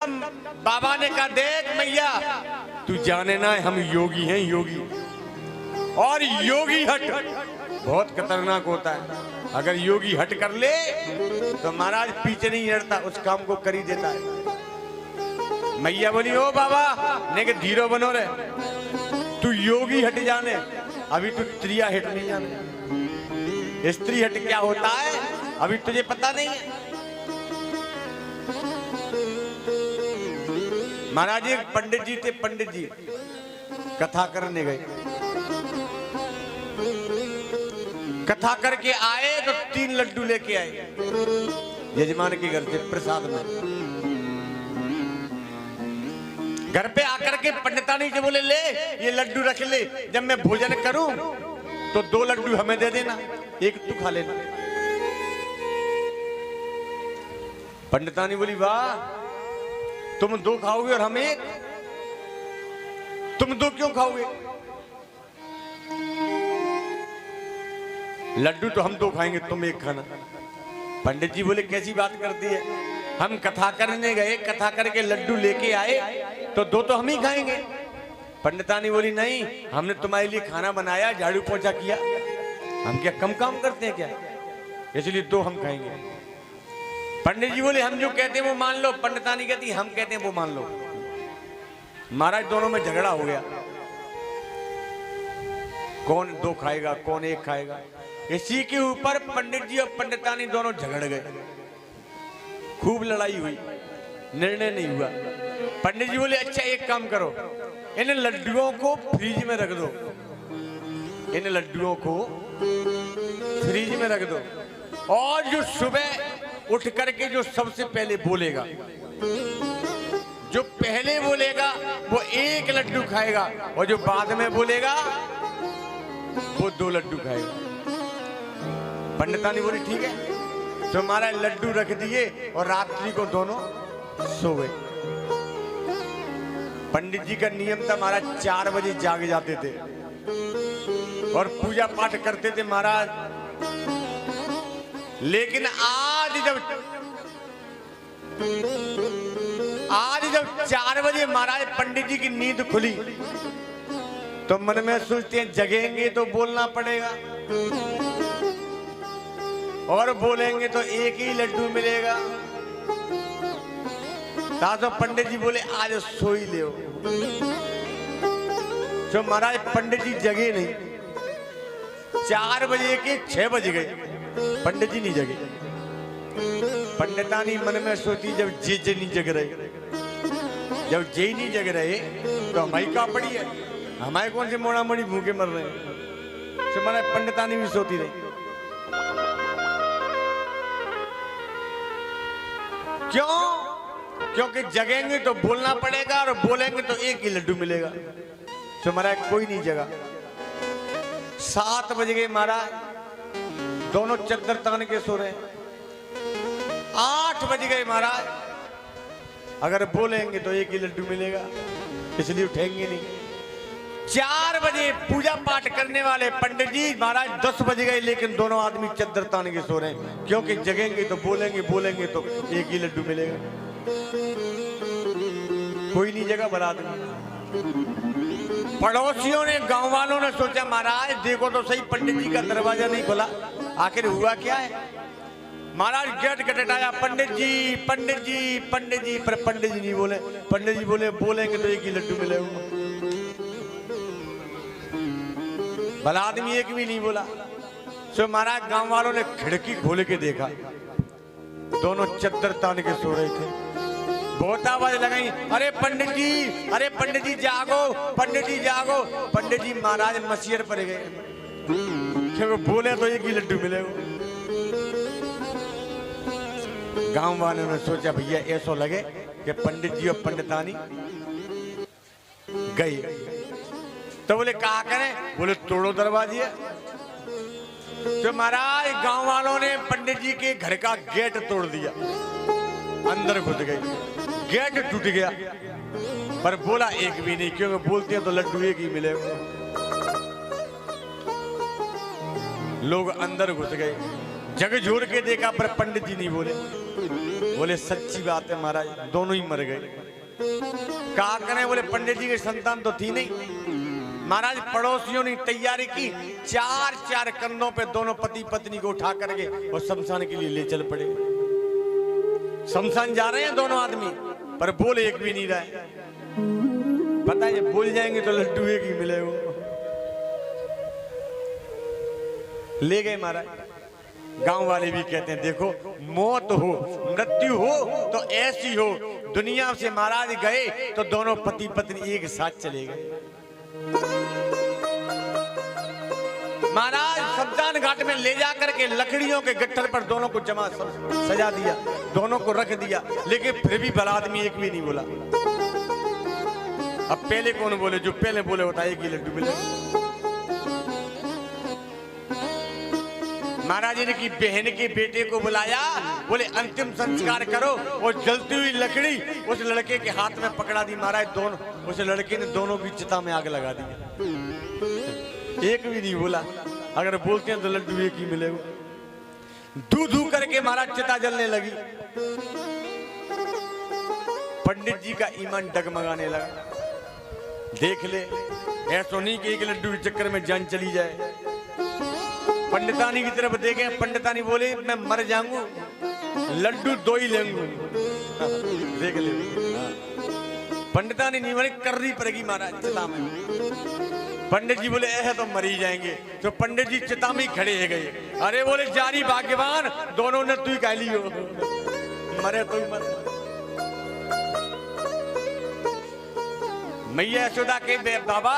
एकदम बाबा ने कहा देख मैया तू जाने ना हम योगी हैं योगी, और योगी हट बहुत खतरनाक होता है। अगर योगी हट कर ले तो महाराज पीछे नहीं हटता, उस काम को कर ही देता है। मैया बोली ओ बाबा ने के धीरो बनो रे, तू योगी हट जाने, अभी तू स्त्रिया हट नहीं जाने। स्त्री हट क्या होता है अभी तुझे पता नहीं है। महाराज एक पंडित जी थे, पंडित जी कथा करने गए, कथा करके आए तो 3 लड्डू लेके आए यजमान के घर से प्रसाद में। घर पे आकर के पंडितानी से बोले ले ये लड्डू रख ले, जब मैं भोजन करूं तो 2 लड्डू हमें दे देना, 1 तू खा लेना। पंडितानी बोली वाह तुम 2 खाओगे और हम 1, तुम 2 क्यों खाओगे? लड्डू तो हम 2 खाएंगे, तुम 1 खाना। पंडित जी बोले कैसी बात करती है, हम कथा करने गए, कथा करके लड्डू लेके आए तो 2 तो हम ही खाएंगे। पंडितानी बोली नहीं, हमने तुम्हारे लिए खाना बनाया, झाड़ू पोछा किया, हम क्या कम काम करते हैं क्या, इसलिए 2 हम खाएंगे। पंडित जी बोले हम जो कहते हैं वो मान लो, पंडितानी कहती हम कहते हैं वो मान लो। महाराज दोनों में झगड़ा हो गया, कौन 2 खाएगा कौन 1 खाएगा। इसी के ऊपर पंडित जी और पंडितानी दोनों झगड़ गए, खूब लड़ाई हुई, निर्णय नहीं हुआ। पंडित जी बोले अच्छा एक काम करो, इन लड्डुओं को फ्रिज में रख दो, इन लड्डुओं को फ्रिज में रख दो, और जो सुबह उठ करके जो सबसे पहले बोलेगा, जो पहले बोलेगा वो 1 लड्डू खाएगा, और जो बाद में बोलेगा वो 2 लड्डू खाएगा। पंडितानी बोली ठीक है, तो हमारा लड्डू रख दिए और रात्रि को दोनों सो गए। पंडित जी का नियम था महाराज 4 बजे जाग जाते थे और पूजा पाठ करते थे महाराज। लेकिन आज जब 4 बजे महाराज पंडित जी की नींद खुली तो मन में सोचते हैं जगेंगे तो बोलना पड़ेगा, और बोलेंगे तो 1 ही लड्डू मिलेगा। तो पंडित जी बोले आज सो ही ले। जो महाराज पंडित जी जगे नहीं, 4 बजे के 6 बज गए, पंडित जी नहीं जगे। पंडितानी मन में सोची जब जे नहीं जग रहे, जब जे नहीं जग रहे तो हमारी का पड़ी है, हमारे कौन से मोड़ा मोड़ी भूखे मर रहे हैं। तो महाराज पंडितानी भी सोती रही। क्यों? क्योंकि जगेंगे तो बोलना पड़ेगा और बोलेंगे तो 1 ही लड्डू मिलेगा। तो महाराज कोई नहीं जगा। 7 बज गए महाराज, दोनों चद्दर तान के सो रहे। 8 बज गए महाराज, अगर बोलेंगे तो 1 ही लड्डू मिलेगा, इसलिए उठेंगे नहीं। 4 बजे पूजा पाठ करने वाले पंडित जी महाराज 10 बज गए, लेकिन दोनों आदमी चद्दर तान के सो रहे हैं, क्योंकि जगेंगे तो बोलेंगे तो 1 ही लड्डू मिलेगा। कोई नहीं जगह बरात में। पड़ोसियों ने, गांव वालों ने सोचा महाराज देखो तो सही पंडित जी का दरवाजा नहीं खुला, आखिर हुआ क्या है। महाराज गेट खटखटाया, पंडित जी पंडित जी पंडित जी, पर पंडित जी नहीं बोले। पंडित जी बोले बोलेंगे तो 1 ही लड्डू मिलेगा। भला आदमी 1 भी नहीं बोला। तो महाराज गांव वालों ने खिड़की खोल के देखा, दोनों चद्दर तान के सो रहे थे। बहुत आवाज लगाई, अरे पंडित जी जागो, पंडित जी जागो। पंडित जी महाराज मसीहर पर गए, क्योंकि बोले तो 1 ही लड्डू मिलेगा। गांव वालों ने सोचा भैया ऐसा लगे कि पंडित जी और पंडितानी गए, तो बोले कहा करें, बोले तोड़ो दरवाजे। तो महाराज गांव वालों ने पंडित जी के घर का गेट तोड़ दिया, अंदर घुस गए, गेट टूट गया, पर बोला 1 भी नहीं, क्योंकि बोलते हैं तो लड्डू 1 ही मिलेगा। लोग अंदर घुस गए, झकझोर के देखा पर पंडित जी नहीं बोले। बोले सच्ची बात है महाराज, दोनों ही मर गए। कहा करें, बोले पंडित जी की संतान तो थी नहीं। महाराज पड़ोसियों ने तैयारी की, चार चार कंधों पे दोनों पति पत्नी को उठा करके और शमशान के लिए ले चल पड़े। शमशान जा रहे हैं दोनों आदमी, पर बोल एक भी नहीं रहे। पता है बोल जाएंगे तो लड्डू एक ही मिलेगा। ले गए महाराज। गांव वाले भी कहते हैं देखो, मौत हो मृत्यु हो तो ऐसी हो। दुनिया से महाराज गए तो दोनों पति पत्नी एक साथ चले गए। महाराज शमशान घाट में ले जाकर के लकड़ियों के गट्ठर पर दोनों को जमा सजा दिया, दोनों को रख दिया, लेकिन फिर भी भला आदमी एक भी नहीं बोला। अब पहले कौन बोले? जो पहले बोले होता है एक ही लड्डू मिले। महाराज ने की बहन के बेटे को बुलाया, बोले अंतिम संस्कार करो। और जलती हुई लकड़ी उस लड़के के हाथ में पकड़ा दी। महाराज दोनों, उस लड़के ने दोनों की चिता में आग लगा दी। एक भी नहीं बोला। अगर बोलते हैं तो लड्डू एक ही मिलेगा। धू धू करके महाराज चिता जलने लगी। पंडित जी का ईमान डगमगाने लगा। देख ले, ऐसा नहीं कि एक लड्डू के चक्कर में जान चली जाए। पंडितानी की तरफ देखे, पंडितानी बोले मैं मर जाऊंगा, लड्डू दो ही लेंगे। देख ले, पंडितानी नहीं बोले, करनी पड़ेगी महाराज चिता में। पंडित जी बोले ऐसा तो मर ही जाएंगे। तो पंडित जी चिता में खड़े है गए। अरे बोले जारी भाग्यवान, दोनों ने तू ही कह ली हो, मरे तो ही मर। मैया यशोदा के बाबा